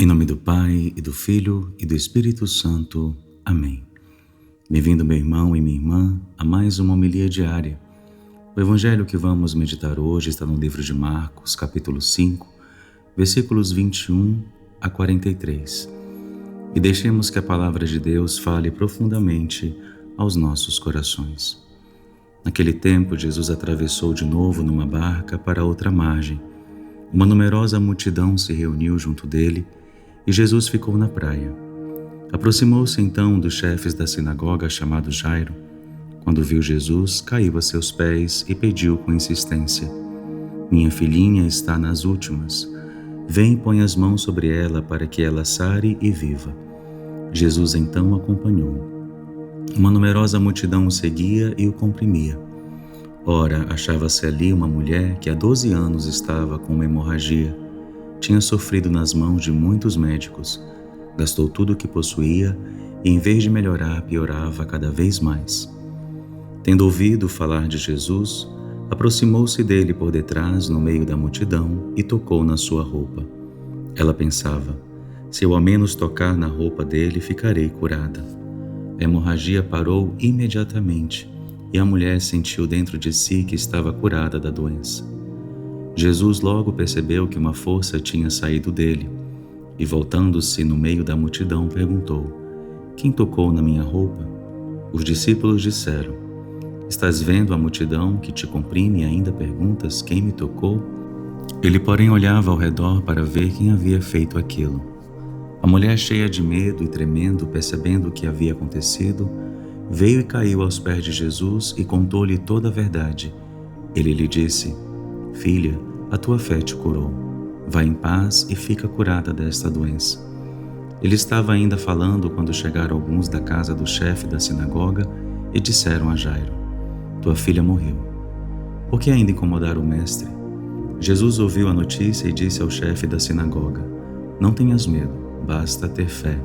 Em nome do Pai, e do Filho, e do Espírito Santo. Amém. Bem-vindo, meu irmão e minha irmã, a mais uma homilia diária. O Evangelho que vamos meditar hoje está no livro de Marcos, capítulo 5, versículos 21 a 43. E deixemos que a palavra de Deus fale profundamente aos nossos corações. Naquele tempo, Jesus atravessou de novo numa barca para outra margem. Uma numerosa multidão se reuniu junto dele e Jesus ficou na praia. Aproximou-se então dos chefes da sinagoga, chamado Jairo. Quando viu Jesus, caiu a seus pés e pediu com insistência: "Minha filhinha está nas últimas. Vem e põe as mãos sobre ela para que ela sare e viva." Jesus então o acompanhou. Uma numerosa multidão o seguia e o comprimia. Ora, achava-se ali uma mulher que há 12 anos estava com uma hemorragia. Tinha sofrido nas mãos de muitos médicos, gastou tudo o que possuía e, em vez de melhorar, piorava cada vez mais. Tendo ouvido falar de Jesus, aproximou-se dele por detrás, no meio da multidão, e tocou na sua roupa. Ela pensava: "Se eu ao menos tocar na roupa dele, ficarei curada." A hemorragia parou imediatamente e a mulher sentiu dentro de si que estava curada da doença. Jesus logo percebeu que uma força tinha saído dele e, voltando-se no meio da multidão, perguntou: "Quem tocou na minha roupa?" Os discípulos disseram: "Estás vendo a multidão que te comprime e ainda perguntas: quem me tocou?" Ele, porém, olhava ao redor para ver quem havia feito aquilo. A mulher, cheia de medo e tremendo, percebendo o que havia acontecido, veio e caiu aos pés de Jesus e contou-lhe toda a verdade. Ele lhe disse: "Filha, a tua fé te curou. Vá em paz e fica curada desta doença." Ele estava ainda falando quando chegaram alguns da casa do chefe da sinagoga e disseram a Jairo: "Tua filha morreu. Por que ainda incomodar o mestre?" Jesus ouviu a notícia e disse ao chefe da sinagoga: "Não tenhas medo, basta ter fé."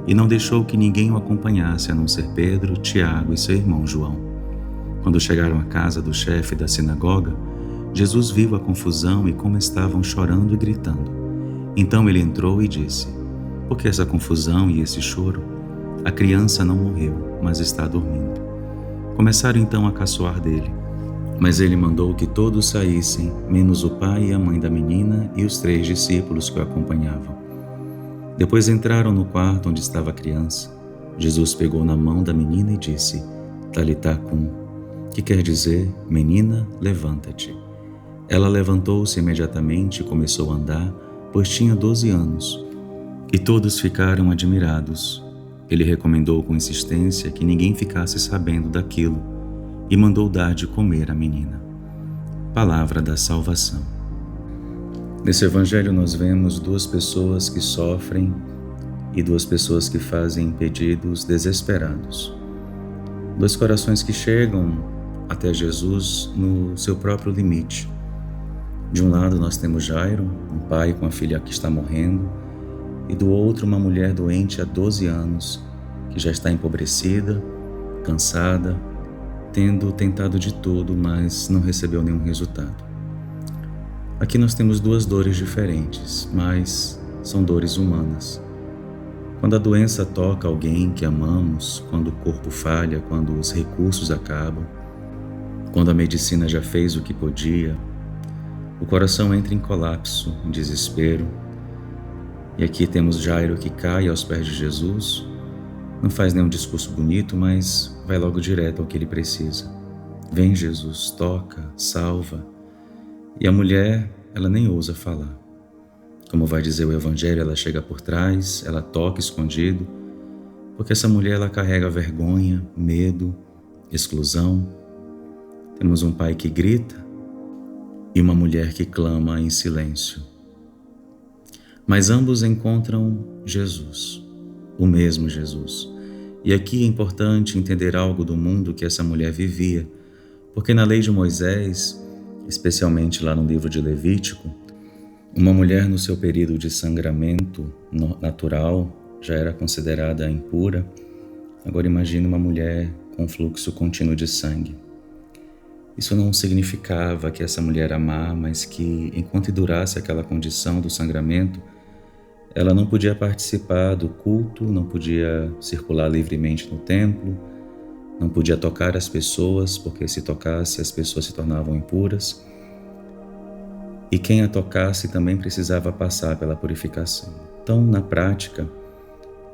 E não deixou que ninguém o acompanhasse, a não ser Pedro, Tiago e seu irmão João. Quando chegaram à casa do chefe da sinagoga, Jesus viu a confusão e como estavam chorando e gritando. Então ele entrou e disse: "Por que essa confusão e esse choro? A criança não morreu, mas está dormindo." Começaram então a caçoar dele. Mas ele mandou que todos saíssem, menos o pai e a mãe da menina e os 3 discípulos que o acompanhavam. Depois entraram no quarto onde estava a criança. Jesus pegou na mão da menina e disse: "Talitá cum", que quer dizer: "Menina, levanta-te." Ela levantou-se imediatamente e começou a andar, pois tinha 12 anos. E todos ficaram admirados. Ele recomendou com insistência que ninguém ficasse sabendo daquilo e mandou dar de comer à menina. Palavra da salvação. Nesse evangelho nós vemos 2 pessoas que sofrem e 2 pessoas que fazem pedidos desesperados. 2 corações que chegam até Jesus no seu próprio limite. De um lado nós temos Jairo, um pai com a filha que está morrendo, e do outro uma mulher doente há 12 anos, que já está empobrecida, cansada, tendo tentado de tudo, mas não recebeu nenhum resultado. Aqui nós temos 2 dores diferentes, mas são dores humanas. Quando a doença toca alguém que amamos, quando o corpo falha, quando os recursos acabam, quando a medicina já fez o que podia, o coração entra em colapso, em desespero. E aqui temos Jairo que cai aos pés de Jesus, não faz nenhum discurso bonito, mas vai logo direto ao que ele precisa. Vem Jesus, toca, salva. E a mulher, ela nem ousa falar. Como vai dizer o Evangelho, ela chega por trás, ela toca escondido, porque essa mulher, ela carrega vergonha, medo, exclusão. Temos um pai que grita e uma mulher que clama em silêncio. Mas ambos encontram Jesus, o mesmo Jesus. E aqui é importante entender algo do mundo que essa mulher vivia, porque na lei de Moisés, especialmente lá no livro de Levítico, uma mulher no seu período de sangramento natural já era considerada impura. Agora imagine uma mulher com fluxo contínuo de sangue. Isso não significava que essa mulher amar, mas que enquanto durasse aquela condição do sangramento, Ela não podia participar do culto, não podia circular livremente no templo, não podia tocar as pessoas, porque se tocasse as pessoas se tornavam impuras. E quem a tocasse também precisava passar pela purificação. Então, na prática,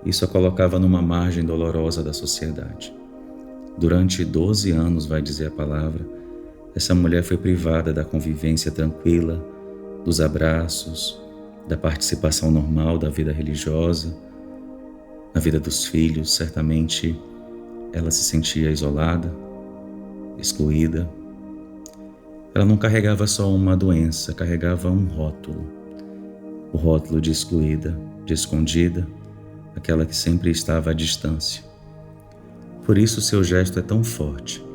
isso a colocava numa margem dolorosa da sociedade. Durante 12 anos, vai dizer a palavra, essa mulher foi privada da convivência tranquila, dos abraços, da participação normal da vida religiosa, na vida dos filhos. Certamente ela se sentia isolada, excluída. Ela não carregava só uma doença, carregava um rótulo. O rótulo de excluída, de escondida, aquela que sempre estava à distância. Por isso seu gesto é tão forte.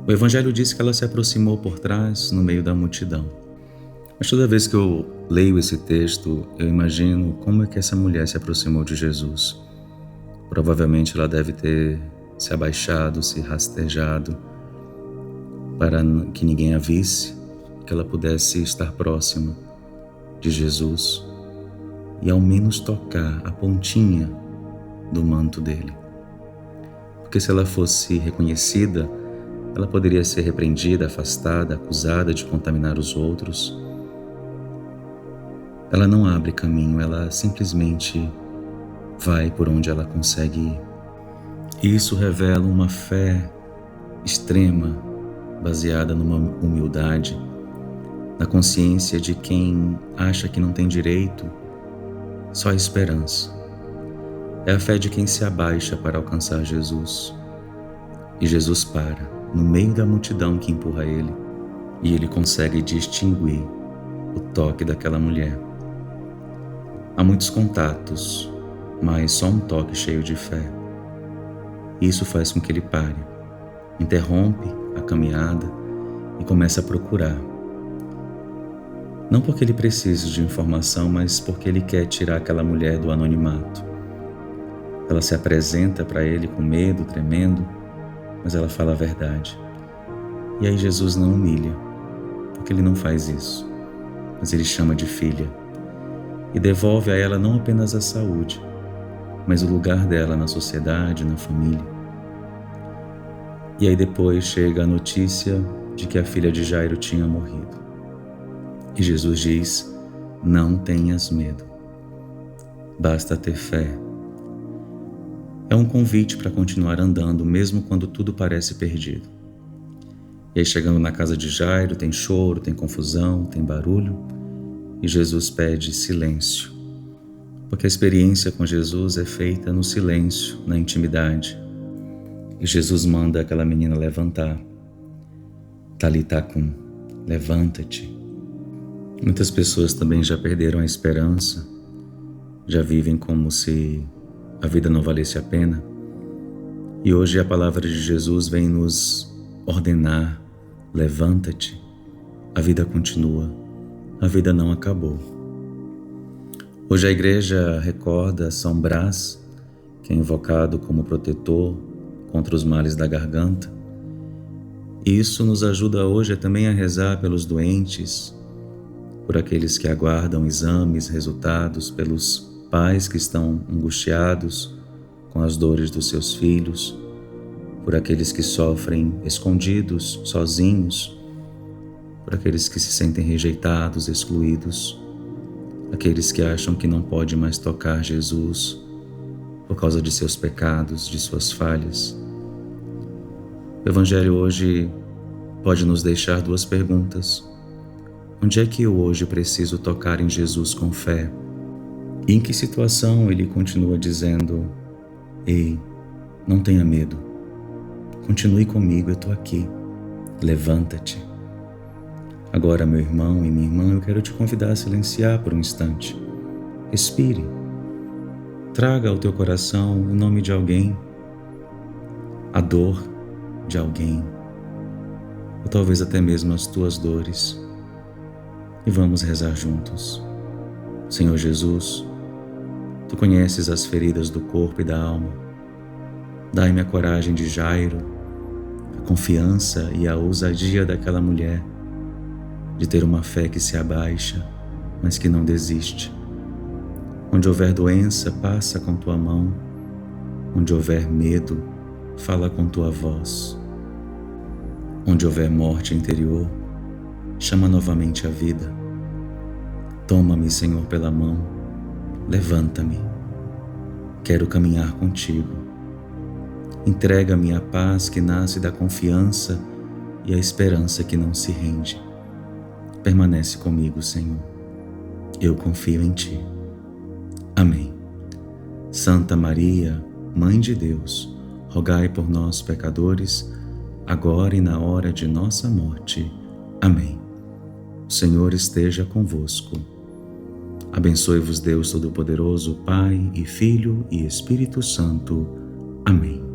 O Evangelho diz que ela se aproximou por trás, no meio da multidão. Mas toda vez que eu leio esse texto, eu imagino como é que essa mulher se aproximou de Jesus. Provavelmente ela deve ter se abaixado, se rastejado, para que ninguém a visse, que ela pudesse estar próxima de Jesus e ao menos tocar a pontinha do manto dele. Porque se ela fosse reconhecida, ela poderia ser repreendida, afastada, acusada de contaminar os outros. Ela não abre caminho, ela simplesmente vai por onde ela consegue ir. E isso revela uma fé extrema, baseada numa humildade, na consciência de quem acha que não tem direito, só a esperança. É a fé de quem se abaixa para alcançar Jesus. E Jesus para, no meio da multidão que empurra ele, e ele consegue distinguir o toque daquela mulher. Há muitos contatos, mas só um toque cheio de fé. Isso faz com que ele pare, interrompe a caminhada e começa a procurar. Não porque ele precise de informação, mas porque ele quer tirar aquela mulher do anonimato. Ela se apresenta para ele com medo, tremendo, mas ela fala a verdade. E aí Jesus não humilha, porque ele não faz isso, mas ele chama de filha e devolve a ela não apenas a saúde, mas o lugar dela na sociedade, na família. E aí depois chega a notícia de que a filha de Jairo tinha morrido. E Jesus diz: não tenhas medo, basta ter fé. É um convite para continuar andando, mesmo quando tudo parece perdido. E aí chegando na casa de Jairo, tem choro, tem confusão, tem barulho, e Jesus pede silêncio, porque a experiência com Jesus é feita no silêncio, na intimidade. E Jesus manda aquela menina levantar. Talita cum, levanta-te. Muitas pessoas também já perderam a esperança, já vivem como se a vida não valesse a pena. E hoje a palavra de Jesus vem nos ordenar: levanta-te, a vida continua, a vida não acabou. Hoje a igreja recorda São Brás, que é invocado como protetor contra os males da garganta. E isso nos ajuda hoje também a rezar pelos doentes, por aqueles que aguardam exames, resultados, pelos pais que estão angustiados com as dores dos seus filhos, por aqueles que sofrem escondidos, sozinhos, por aqueles que se sentem rejeitados, excluídos, aqueles que acham que não pode mais tocar Jesus por causa de seus pecados, de suas falhas. O Evangelho hoje pode nos deixar duas perguntas. Onde é que eu hoje preciso tocar em Jesus com fé? E em que situação ele continua dizendo: ei, não tenha medo, continue comigo, eu estou aqui, levanta-te. Agora, meu irmão e minha irmã, eu quero te convidar a silenciar por um instante. Respire. Traga ao teu coração o nome de alguém, a dor de alguém, ou talvez até mesmo as tuas dores. E vamos rezar juntos. Senhor Jesus, Tu conheces as feridas do corpo e da alma. Dai-me a coragem de Jairo, a confiança e a ousadia daquela mulher, de ter uma fé que se abaixa, mas que não desiste. Onde houver doença, passa com tua mão. Onde houver medo, fala com tua voz. Onde houver morte interior, chama novamente a vida. Toma-me, Senhor, pela mão, levanta-me. Quero caminhar contigo. Entrega-me a paz que nasce da confiança e a esperança que não se rende. Permanece comigo, Senhor. Eu confio em Ti. Amém. Santa Maria, Mãe de Deus, rogai por nós, pecadores, agora e na hora de nossa morte. Amém. O Senhor esteja convosco. Abençoe-vos Deus Todo-Poderoso, Pai e Filho e Espírito Santo. Amém.